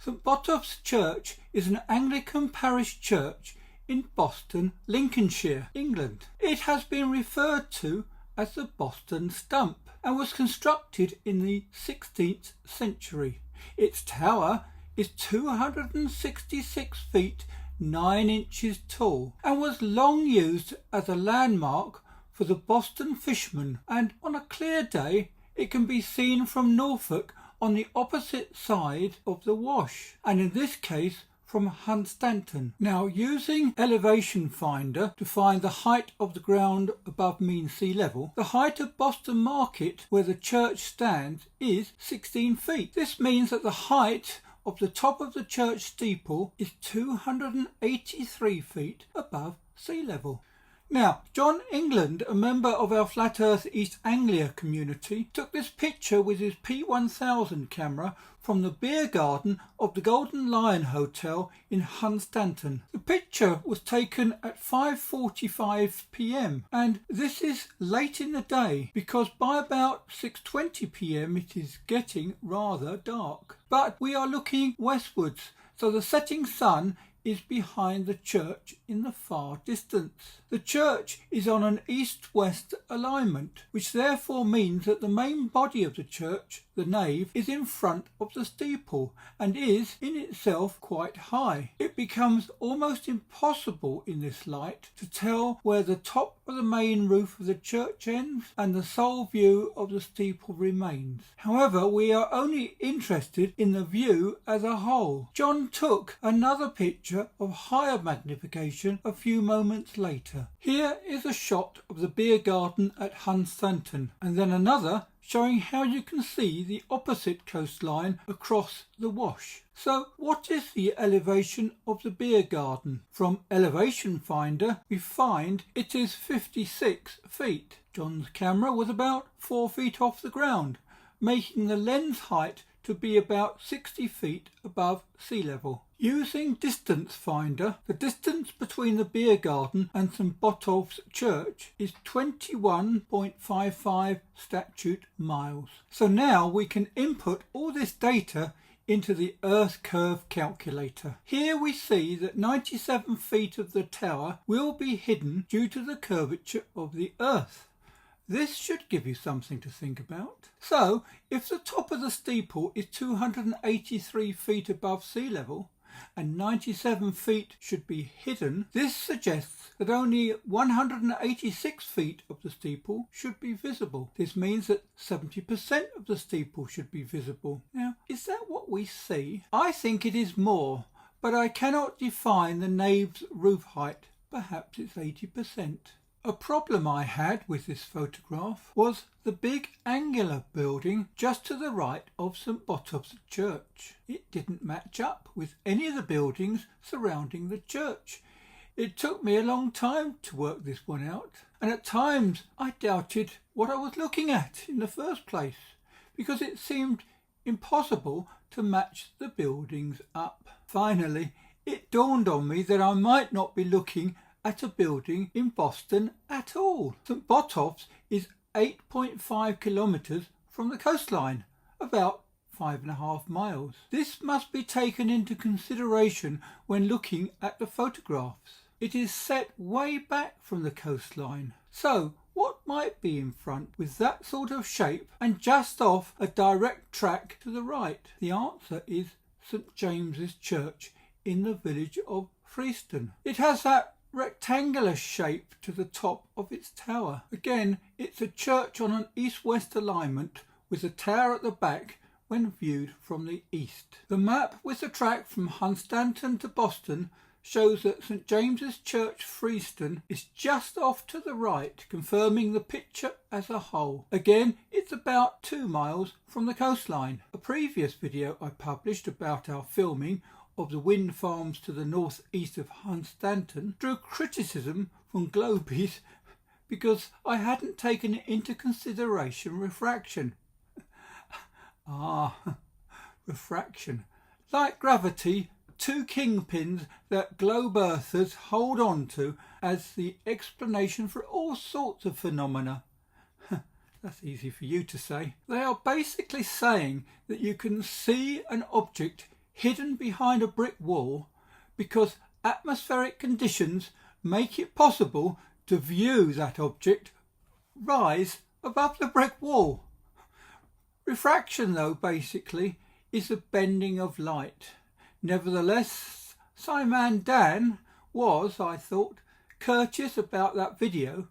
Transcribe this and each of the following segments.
St.Botolph's Church is an Anglican parish church in Boston, Lincolnshire, England. It has been referred to as the Boston Stump and was constructed in the 16th century. Its tower is 266 feet 9 inches tall and was long used as a landmark for the Boston fishermen, and on a clear day it can be seen from Norfolk on the opposite side of the Wash, and in this case from Hunstanton. Now, using elevation finder to find the height of the ground above mean sea level, the height of Boston Market, where the church stands, is 16 feet. This means that the height of the top of the church steeple is 283 feet above sea level. Now, John England, a member of our Flat Earth East Anglia community, took this picture with his P1000 camera from the beer garden of the Golden Lion Hotel in Hunstanton. The picture was taken at 5:45 p.m. and this is late in the day because by about 6:20 p.m. it is getting rather dark. But we are looking westwards, so the setting sun is behind the church in the far distance. The church is on an east-west alignment, which therefore means that the main body of the church, the nave, is in front of the steeple and is in itself quite high. It becomes almost impossible in this light to tell where the top of the main roof of the church ends and the sole view of the steeple remains. However, we are only interested in the view as a whole. John took another picture of higher magnification a few moments later. Here is a shot of the beer garden at Hunstanton, and then another showing how you can see the opposite coastline across the Wash. So what is the elevation of the beer garden? From elevation finder we find it is 56 feet. John's camera was about 4 feet off the ground, making the lens height to be about 60 feet above sea level. Using distance finder, the distance between the beer garden and St.Botolph's church is 21.55 statute miles. So now we can input all this data into the Earth curve calculator. Here we see that 97 feet of the tower will be hidden due to the curvature of the Earth. This should give you something to think about. So, if the top of the steeple is 283 feet above sea level, and 97 feet should be hidden, this suggests that only 186 feet of the steeple should be visible. This means that 70% of the steeple should be visible. Now, is that what we see? I think it is more, but I cannot define the nave's roof height. Perhaps it's 80%. A problem I had with this photograph was the big Anglia building just to the right of St.Botolph's church. It didn't match up with any of the buildings surrounding the church. It took me a long time to work this one out, and at times I doubted what I was looking at in the first place, because it seemed impossible to match the buildings up. Finally, it dawned on me that I might not be looking at a building in Boston at all. St.Botolph's is 8.5 kilometres from the coastline, about 5.5 miles. This must be taken into consideration when looking at the photographs. It is set way back from the coastline. So what might be in front with that sort of shape and just off a direct track to the right? The answer is St. James's Church in the village of Freeston. It has that rectangular shape to the top of its tower. Again, it's a church on an east-west alignment with a tower at the back when viewed from the east. The map with the track from Hunstanton to Boston shows that St. James's Church Freeston is just off to the right, confirming the picture as a whole. Again, it's about 2 miles from the coastline. A previous video I published about our filming of the wind farms to the north-east of Hunstanton drew criticism from Globies because I hadn't taken into consideration refraction. Refraction. Like gravity, 2 kingpins that globe earthers hold on to as the explanation for all sorts of phenomena. That's easy for you to say. They are basically saying that you can see an object hidden behind a brick wall because atmospheric conditions make it possible to view that object rise above the brick wall. Refraction, though, basically is the bending of light. Nevertheless, Simon Dan was, I thought, courteous about that video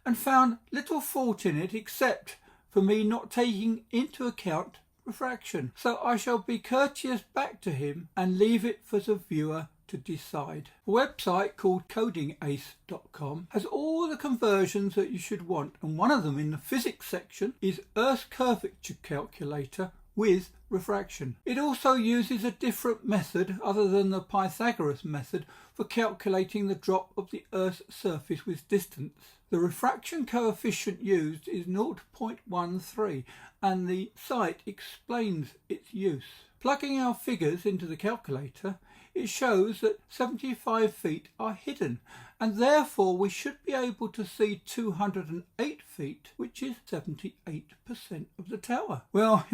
and found little fault in it except for me not taking into account refraction. So I shall be courteous back to him and leave it for the viewer to decide. A website called codingace.com has all the conversions that you should want, and one of them in the physics section is Earth's curvature calculator with refraction. It also uses a different method other than the Pythagoras method for calculating the drop of the Earth's surface with distance. The refraction coefficient used is 0.13 and the site explains its use. Plugging our figures into the calculator, it shows that 75 feet are hidden, and therefore we should be able to see 208 feet, which is 78% of the tower. Well,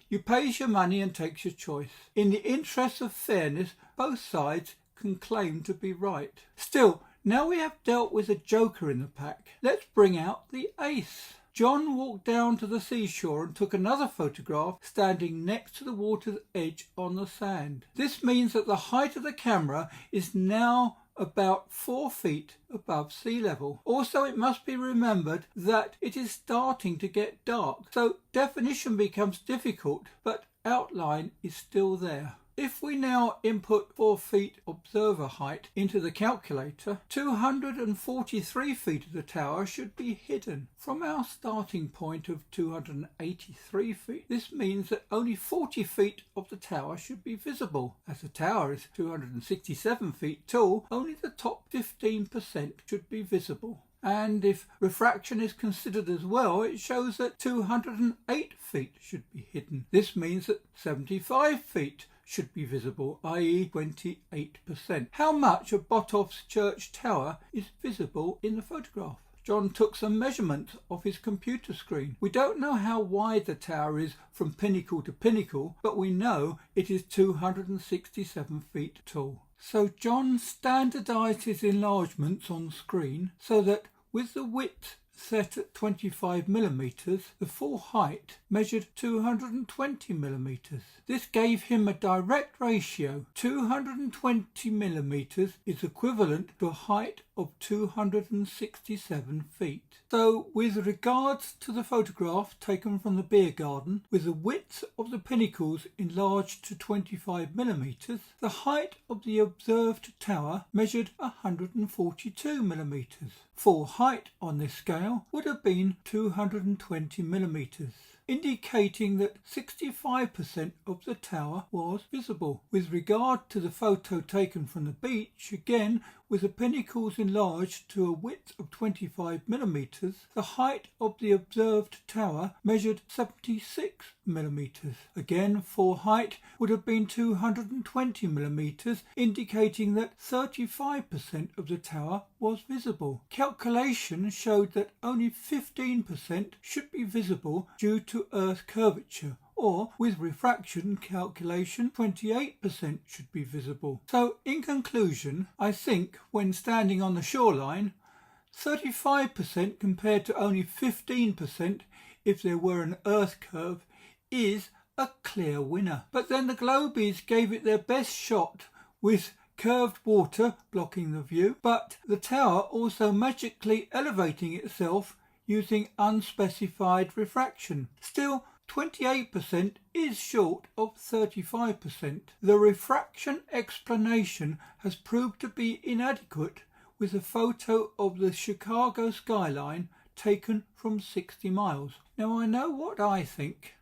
you pays your money and takes your choice. In the interest of fairness, both sides can claim to be right. Still, now we have dealt with a joker in the pack, let's bring out the ace. John walked down to the seashore and took another photograph standing next to the water's edge on the sand. This means that the height of the camera is now about 4 feet above sea level. Also, it must be remembered that it is starting to get dark, so definition becomes difficult, but outline is still there. If we now input 4 feet observer height into the calculator, 243 feet of the tower should be hidden. From our starting point of 283 feet, this means that only 40 feet of the tower should be visible. As the tower is 267 feet tall, only the top 15% should be visible. And if refraction is considered as well, it shows that 208 feet should be hidden. This means that 75 feet should be visible, i.e. 28%. How much of Botolph's church tower is visible in the photograph? John took some measurements off his computer screen. We don't know how wide the tower is from pinnacle to pinnacle, but we know it is 267 feet tall. So John standardised his enlargements on screen so that with the width set at 25 millimeters, the full height measured 220 millimeters. This gave him a direct ratio. 220 millimeters is equivalent to a height of 267 feet. So with regards to the photograph taken from the beer garden, with the width of the pinnacles enlarged to 25 millimeters, the height of the observed tower measured 142 millimeters. Full height on this scale would have been 220 millimeters, indicating that 65% of the tower was visible. With regard to the photo taken from the beach, again with the pinnacles enlarged to a width of 25 millimeters, the height of the observed tower measured 76 millimeters. Again, full height would have been 220 millimeters, indicating that 35% of the tower was visible. Calculation showed that only 15% should be visible due to Earth curvature, or with refraction calculation 28% should be visible. So in conclusion, I think when standing on the shoreline, 35% compared to only 15% if there were an Earth curve is a clear winner. But then the Globies gave it their best shot with curved water blocking the view, but the tower also magically elevating itself using unspecified refraction. Still, 28% is short of 35%. The refraction explanation has proved to be inadequate with a photo of the Chicago skyline taken from 60 miles. Now I know what I think,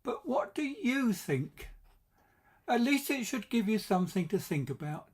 but what do you think? At least it should give you something to think about.